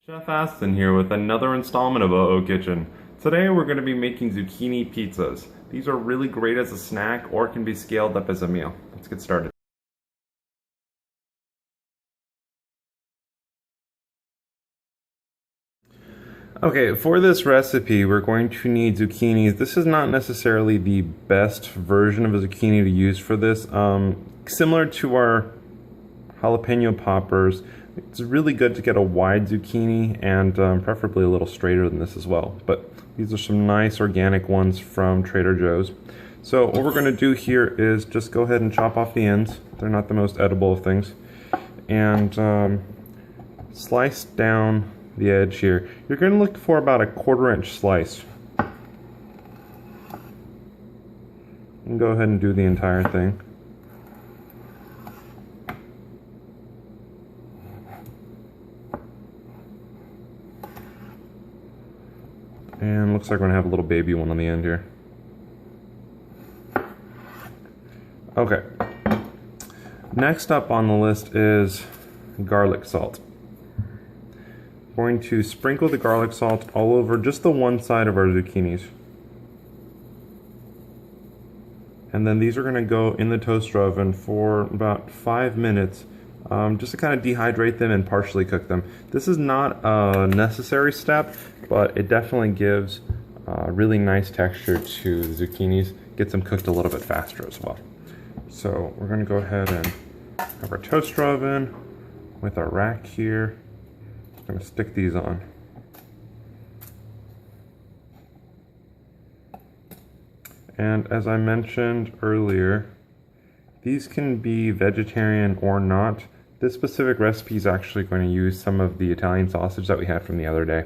Chef Aston here with another installment of OO Kitchen. Today we're going to be making zucchini pizzas. These are really great as a snack or can be scaled up as a meal. Let's get started. Okay, for this recipe we're going to need zucchinis. This is not necessarily the best version of a zucchini to use for this. Similar to our jalapeno poppers, it's really good to get a wide zucchini and preferably a little straighter than this as well. But these are some nice organic ones from Trader Joe's. So what we're going to do here is just go ahead and chop off the ends. They're not the most edible of things. And slice down the edge here. You're going to look for about a 1/4-inch slice. And go ahead and do the entire thing. And looks like we're gonna have a little baby one on the end here. Okay. Next up on the list is garlic salt. Going to sprinkle the garlic salt all over just the one side of our zucchinis. And then these are gonna go in the toaster oven for about 5 minutes. Just to kind of dehydrate them and partially cook them. This is not a necessary step, but it definitely gives a really nice texture to the zucchinis. Gets them cooked a little bit faster as well. So we're going to go ahead and have our toaster oven with our rack here. I'm going to stick these on. And as I mentioned earlier, these can be vegetarian or not. This specific recipe is actually going to use some of the Italian sausage that we had from the other day.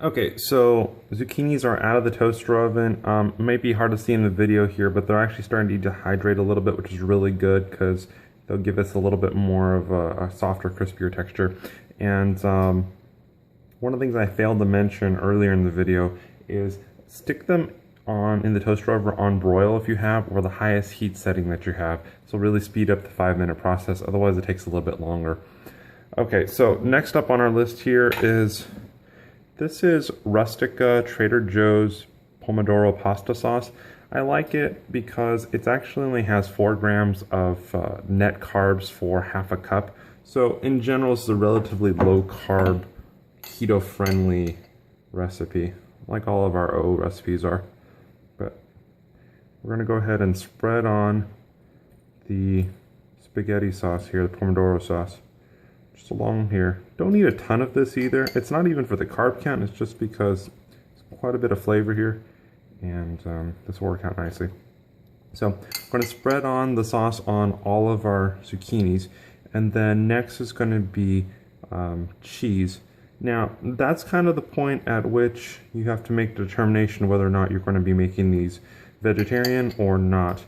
Okay, so zucchinis are out of the toaster oven. It might be hard to see in the video here, but they're actually starting to dehydrate a little bit, which is really good because they'll give us a little bit more of a softer, crispier texture. And one of the things I failed to mention earlier in the video is stick them in the toaster oven on broil if you have, or the highest heat setting that you have. This will really speed up the 5-minute process, otherwise it takes a little bit longer. Okay, so next up on our list here is, this is Rustica Trader Joe's Pomodoro pasta sauce. I like it because it actually only has 4 grams of net carbs for half a cup. So in general, it's a relatively low carb, keto friendly recipe, like all of our OO recipes are. But we're going to go ahead and spread on the spaghetti sauce here, the pomodoro sauce, just along here. Don't need a ton of this either. It's not even for the carb count, it's just because there's quite a bit of flavor here, and this will work out nicely. So I'm going to spread on the sauce on all of our zucchinis, and then next is going to be cheese. Now, that's kind of the point at which you have to make the determination whether or not you're going to be making these vegetarian or not.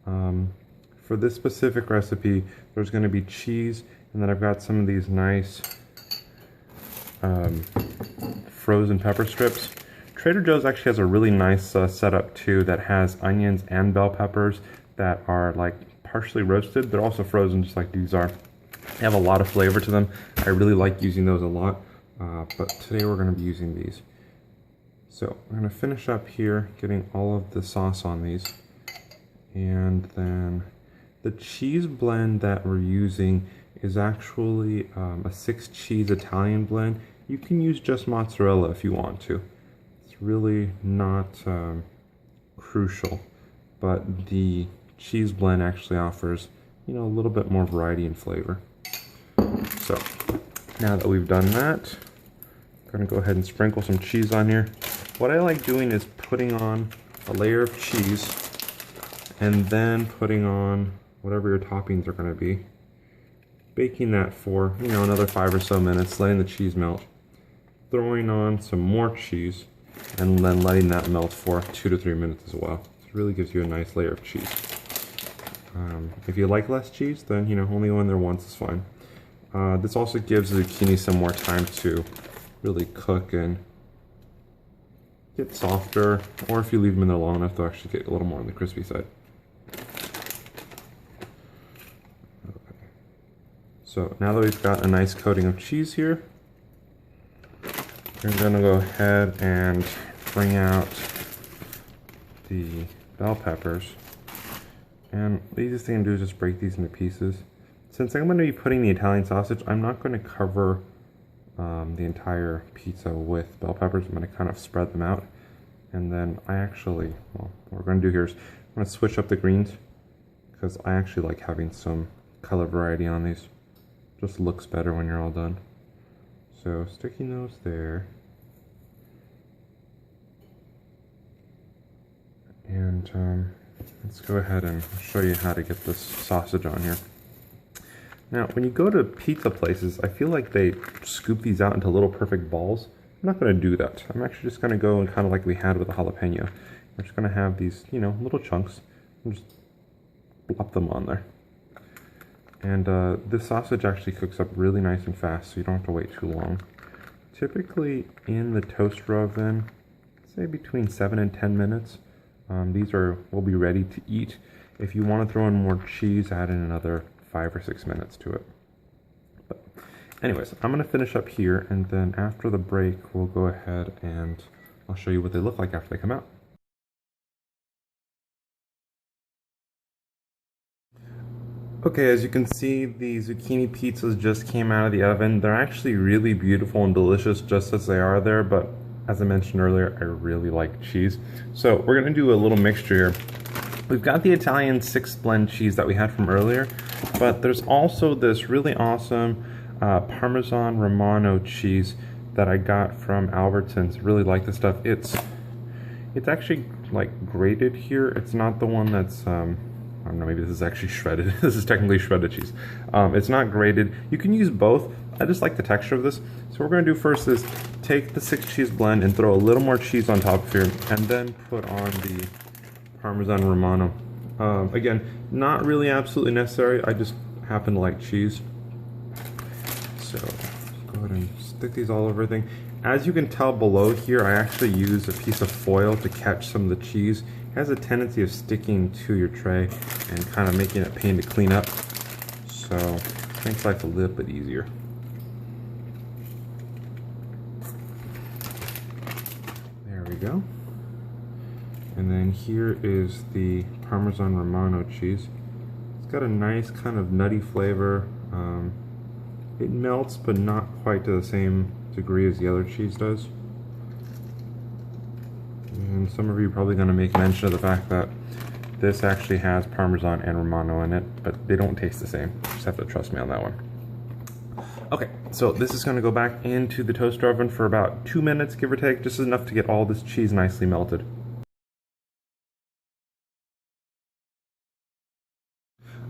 For this specific recipe, there's going to be cheese, and then I've got some of these nice frozen pepper strips. Trader Joe's actually has a really nice setup too that has onions and bell peppers that are like partially roasted. They're also frozen just like these are. They have a lot of flavor to them. I really like using those a lot. But today we're going to be using these. So I'm going to finish up here getting all of the sauce on these. And then the cheese blend that we're using is actually a 6-cheese Italian blend. You can use just mozzarella if you want to. It's really not crucial, but the cheese blend actually offers, you know, a little bit more variety and flavor. So now that we've done that, I'm going to go ahead and sprinkle some cheese on here. What I like doing is putting on a layer of cheese and then putting on whatever your toppings are going to be. Baking that for, you know, another 5 or so minutes, letting the cheese melt. Throwing on some more cheese and then letting that melt for 2 to 3 minutes as well. It really gives you a nice layer of cheese. If you like less cheese, then, you know, only go in there once is fine. This also gives the zucchini some more time to really cook and get softer, or if you leave them in there long enough, they'll actually get a little more on the crispy side. So now that we've got a nice coating of cheese here, we're gonna go ahead and bring out the bell peppers. And the easiest thing to do is just break these into pieces. Since I'm gonna be putting the Italian sausage, I'm not gonna cover the entire pizza with bell peppers. I'm gonna kind of spread them out. And then well, what we're gonna do here is I'm gonna switch up the greens because I actually like having some color variety on these. Just looks better when you're all done. So sticking those there. And let's go ahead and show you how to get this sausage on here. Now, when you go to pizza places, I feel like they scoop these out into little perfect balls. I'm not going to do that. I'm actually just going to go and kind of like we had with the jalapeno. We're just going to have these, you know, little chunks and just plop them on there. And this sausage actually cooks up really nice and fast, so you don't have to wait too long. Typically in the toaster oven, say between 7 and 10 minutes. These will be ready to eat. If you want to throw in more cheese, add in another 5 or 6 minutes to it. But anyways, I'm going to finish up here, and then after the break, we'll go ahead and I'll show you what they look like after they come out. Okay, as you can see, the zucchini pizzas just came out of the oven. They're actually really beautiful and delicious just as they are there, but as I mentioned earlier, I really like cheese. So we're gonna do a little mixture here. We've got the Italian 6-blend cheese that we had from earlier, but there's also this really awesome Parmesan Romano cheese that I got from Albertsons. Really like this stuff. It's actually like grated here. It's not the one that's I don't know, maybe this is actually shredded. This is technically shredded cheese. It's not grated. You can use both. I just like the texture of this. So what we're gonna do first is take the 6-cheese blend and throw a little more cheese on top of here, and then put on the Parmesan Romano. Again, not really absolutely necessary. I just happen to like cheese. So go ahead and stick these all over everything. As you can tell below here, I actually use a piece of foil to catch some of the cheese. It has a tendency of sticking to your tray and kind of making it a pain to clean up. So it makes life a little bit easier. There we go. And then here is the Parmesan Romano cheese. It's got a nice kind of nutty flavor. It melts, but not quite to the same degree as the other cheese does. And some of you are probably going to make mention of the fact that this actually has Parmesan and Romano in it, but they don't taste the same. You just have to trust me on that one. Okay, so this is going to go back into the toaster oven for about 2 minutes, give or take, just enough to get all this cheese nicely melted.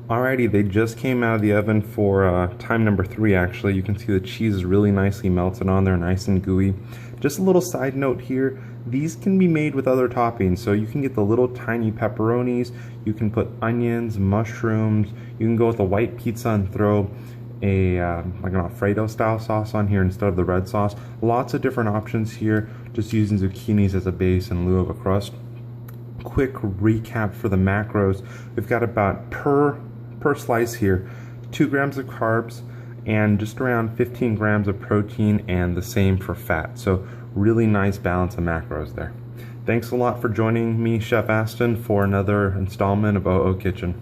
Alrighty, they just came out of the oven for time number 3 actually. You can see the cheese is really nicely melted on there, nice and gooey. Just a little side note here, these can be made with other toppings. So you can get the little tiny pepperonis, you can put onions, mushrooms, you can go with a white pizza and throw a like an Alfredo style sauce on here instead of the red sauce. Lots of different options here, just using zucchinis as a base in lieu of a crust. Quick recap for the macros. We've got about per slice here 2 grams of carbs and just around 15 grams of protein, and the same for fat. So really nice balance of macros there. Thanks a lot for joining me, Chef Aston, for another installment of OO Kitchen.